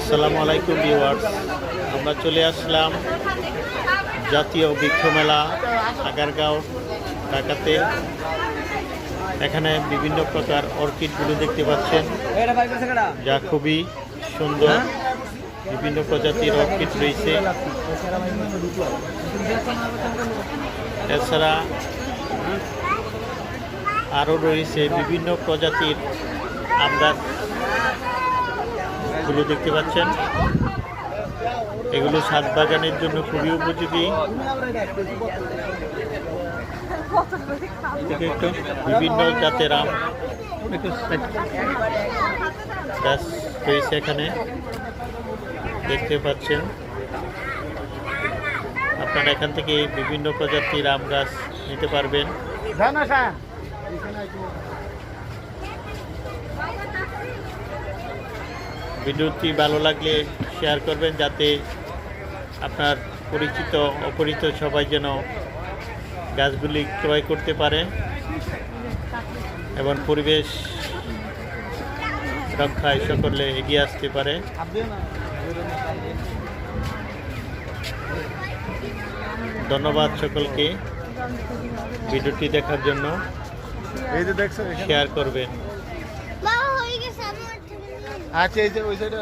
আসসালামু আলাইকুম ভিউয়ার্স, আমরা চলে আসলাম জাতীয় বৃক্ষ মেলা আগারগাঁও ঢাকাতে। এখানে বিভিন্ন প্রকার অর্কিডগুলো দেখতে পাচ্ছেন, যা খুবই সুন্দর। বিভিন্ন প্রজাতির অর্কিড রয়েছে। এছাড়া আরও রয়েছে বিভিন্ন প্রজাতির আম গাছগুলো দেখতে পাচ্ছেন। এগুলো ছাদ বাগানের জন্য খুবই উপযোগী। বিভিন্ন জাতের আম গাছ রয়েছে এখানে দেখতে পাচ্ছেন। আপনারা এখান থেকে বিভিন্ন প্রজাতির আম গাছ নিতে পারবেন। ভিডিওটি ভালো লাগলে শেয়ার করবেন, যাতে আপনার পরিচিত অপরিচিত সবাই যেন গাছগুলি ক্রয় করতে পারে এবং পরিবেশ রক্ষায় সকলে এগিয়ে আসতে পারে। ধন্যবাদ সকলকে ভিডিওটি দেখার জন্য। শেয়ার করবেন। আচ্ছা, এই যে ওই সাইডে